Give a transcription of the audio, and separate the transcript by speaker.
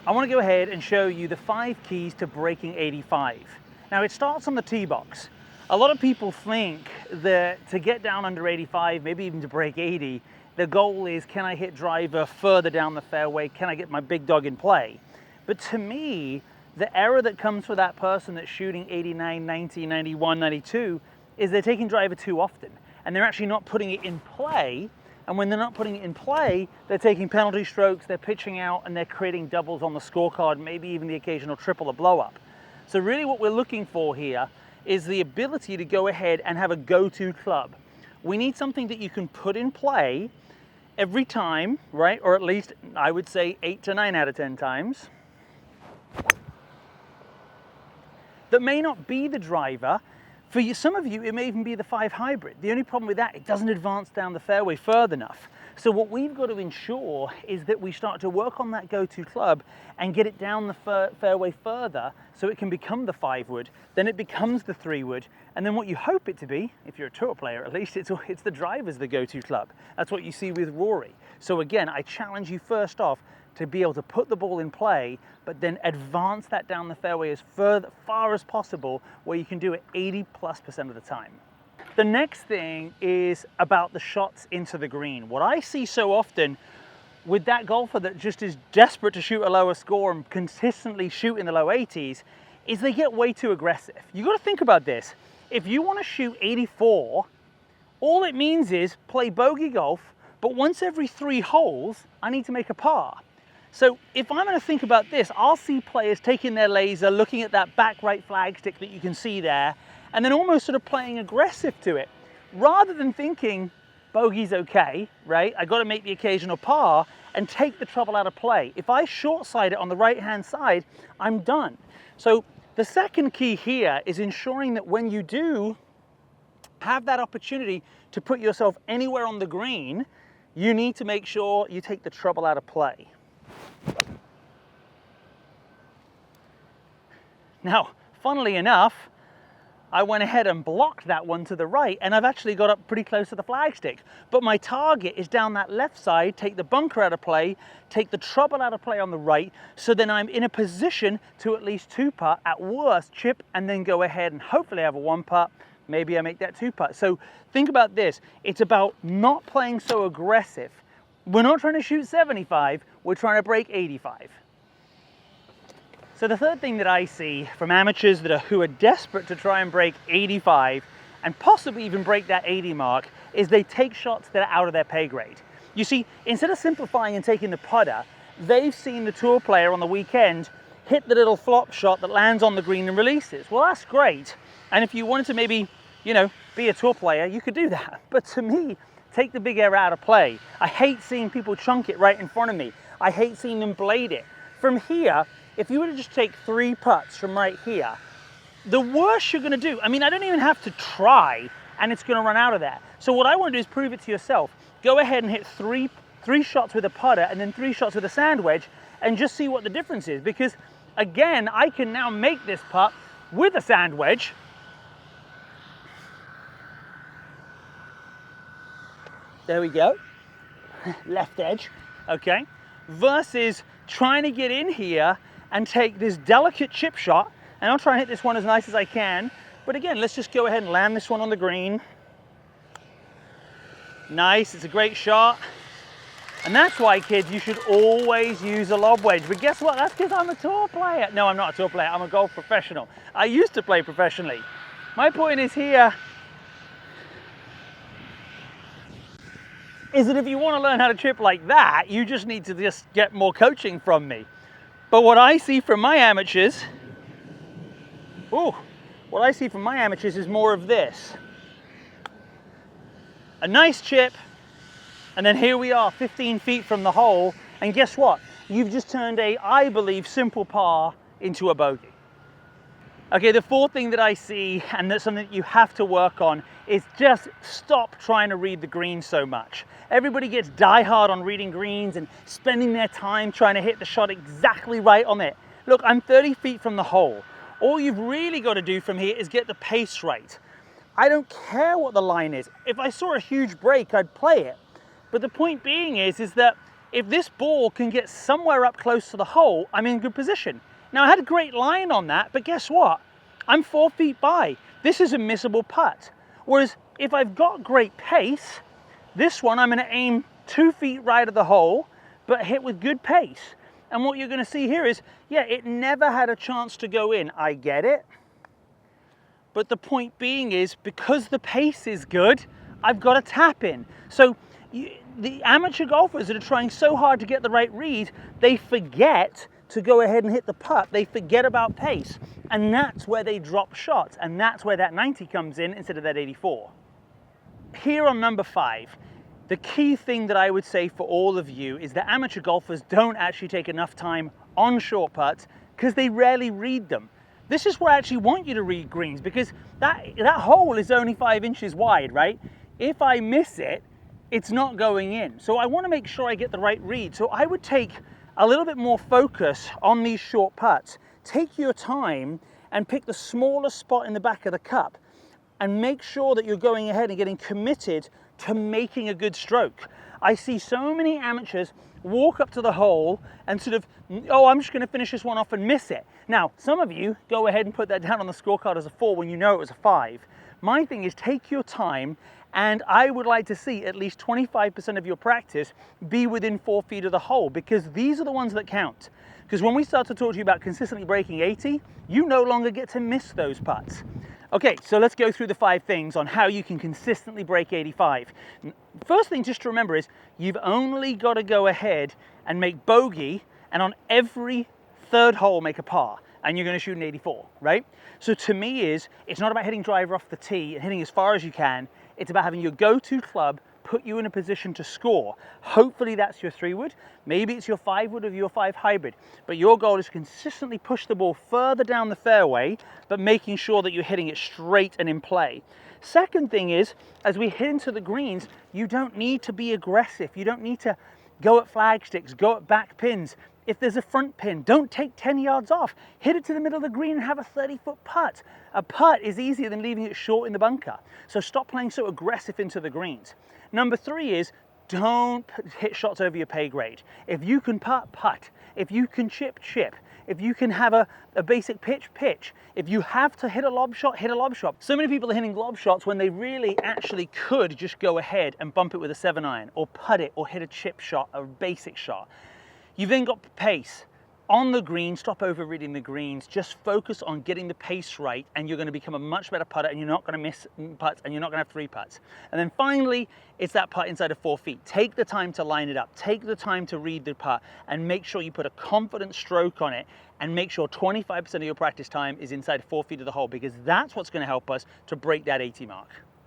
Speaker 1: I want to go ahead and show you the 5 keys to breaking 85. Now it starts on the tee box. A lot of people think that to get down under 85, maybe even to break 80, the goal is, can I hit driver further down the fairway? Can I get my big dog in play? But to me, the error that comes for that person that's shooting 89, 90, 91, 92 is they're taking driver too often and they're actually not putting it in play. And when they're not putting it in play, they're taking penalty strokes, they're pitching out, and they're creating doubles on the scorecard, maybe even the occasional triple or blow up. So really what we're looking for here is the ability to go ahead and have a go-to club. We need something that you can put in play every time, right? Or at least I would say 8 to 9 out of 10 times. That may not be the driver. For you, some of you, it may even be the 5 hybrid. The only problem with that, it doesn't advance down the fairway further enough. So what we've got to ensure is that we start to work on that go-to club and get it down the fairway further so it can become the 5 wood, then it becomes the 3 wood, and then what you hope it to be, if you're a tour player at least, it's the driver's the go-to club. That's what you see with Rory. So again, I challenge you first off to be able to put the ball in play, but then advance that down the fairway as far as possible, where you can do it 80+% of the time. The next thing is about the shots into the green. What I see so often with that golfer that just is desperate to shoot a lower score and consistently shoot in the low 80s is they get way too aggressive. You got to think about this. If you want to shoot 84, all it means is play bogey golf, but once every 3 holes, I need to make a par. So if I'm going to think about this, I'll see players taking their laser, looking at that back right flagstick that you can see there, and then almost sort of playing aggressive to it, rather than thinking bogey's okay, right? I got to make the occasional par and take the trouble out of play. If I short side it on the right-hand side, I'm done. So the second key here is ensuring that when you do have that opportunity to put yourself anywhere on the green, you need to make sure you take the trouble out of play. Now, funnily enough, I went ahead and blocked that one to the right, and I've actually got up pretty close to the flagstick. But my target is down that left side, take the bunker out of play, take the trouble out of play on the right, so then I'm in a position to at least 2-putt, at worst chip, and then go ahead and hopefully have a 1-putt. Maybe I make that 2-putt. So think about this. It's about not playing so aggressive. We're not trying to shoot 75, we're trying to break 85. So the third thing that I see from amateurs who are desperate to try and break 85 and possibly even break that 80 mark is they take shots that are out of their pay grade. You see, instead of simplifying and taking the putter, they've seen the tour player on the weekend hit the little flop shot that lands on the green and releases. Well, that's great. And if you wanted to maybe, be a tour player, you could do that. But to me, take the big error out of play. I hate seeing people chunk it right in front of me. I hate seeing them blade it. From here, if you were to just take 3 putts from right here, the worst you're gonna do, I don't even have to try and it's gonna run out of there. So what I wanna do is prove it to yourself. Go ahead and hit three shots with a putter and then 3 shots with a sand wedge and just see what the difference is. Because again, I can now make this putt with a sand wedge. There we go, left edge, okay? Versus trying to get in here and take this delicate chip shot, and I'll try and hit this one as nice as I can. But again, let's just go ahead and land this one on the green. Nice, it's a great shot. And that's why, kids, you should always use a lob wedge. But guess what? That's because I'm a tour player. No, I'm not a tour player, I'm a golf professional. I used to play professionally. My point is here, is that if you want to learn how to chip like that, you just need to just get more coaching from me. But what I see from my amateurs, is more of this. A nice chip, and then here we are 15 feet from the hole, and guess what? You've just turned I believe, simple par into a bogey. Okay, the fourth thing that I see, and that's something that you have to work on, is just stop trying to read the greens so much. Everybody gets die-hard on reading greens and spending their time trying to hit the shot exactly right on it. Look, I'm 30 feet from the hole. All you've really got to do from here is get the pace right. I don't care what the line is. If I saw a huge break, I'd play it. But the point being is that if this ball can get somewhere up close to the hole, I'm in good position. Now, I had a great line on that, but guess what? I'm 4 feet by. This is a missable putt. Whereas if I've got great pace, this one I'm going to aim 2 feet right of the hole, but hit with good pace. And what you're going to see here is, yeah, it never had a chance to go in. I get it. But the point being is, because the pace is good, I've got to tap in. So the amateur golfers that are trying so hard to get the right read, they forget to go ahead and hit the putt. They forget about pace. And that's where they drop shots. And that's where that 90 comes in instead of that 84. Here on number 5, the key thing that I would say for all of you is that amateur golfers don't actually take enough time on short putts because they rarely read them. This is where I actually want you to read greens, because that hole is only 5 inches wide, right? If I miss it, it's not going in. So I want to make sure I get the right read. So I would take a little bit more focus on these short putts. Take your time and pick the smallest spot in the back of the cup and make sure that you're going ahead and getting committed to making a good stroke. I see so many amateurs walk up to the hole and sort of, oh, I'm just going to finish this one off and miss it. Now, some of you go ahead and put that down on the scorecard as a 4 when you know it was a 5. My thing is, take your time, and I would like to see at least 25% of your practice be within 4 feet of the hole, because these are the ones that count. Because when we start to talk to you about consistently breaking 80, you no longer get to miss those putts. Okay, so let's go through the 5 things on how you can consistently break 85. First thing just to remember is you've only got to go ahead and make bogey, and on every third hole make a par, and you're going to shoot an 84, right? So to me it's not about hitting driver off the tee and hitting as far as you can. It's about having your go-to club put you in a position to score. Hopefully that's your 3-wood. Maybe it's your 5-wood or your 5 hybrid. But your goal is to consistently push the ball further down the fairway, but making sure that you're hitting it straight and in play. Second thing is, as we hit into the greens, you don't need to be aggressive. You don't need to go at flag sticks, go at back pins. If there's a front pin, don't take 10 yards off. Hit it to the middle of the green and have a 30-foot putt. A putt is easier than leaving it short in the bunker. So stop playing so aggressive into the greens. Number 3 is, don't hit shots over your pay grade. If you can putt, putt. If you can chip, chip. If you can have a basic pitch, pitch. If you have to hit a lob shot, hit a lob shot. So many people are hitting lob shots when they really actually could just go ahead and bump it with a 7-iron, or putt it, or hit a chip shot, a basic shot. You've then got pace. On the green, stop overreading the greens. Just focus on getting the pace right, and you're going to become a much better putter, and you're not going to miss putts, and you're not going to have 3 putts. And then finally, it's that putt inside of 4 feet. Take the time to line it up. Take the time to read the putt, and make sure you put a confident stroke on it, and make sure 25% of your practice time is inside 4 feet of the hole, because that's what's going to help us to break that 80 mark.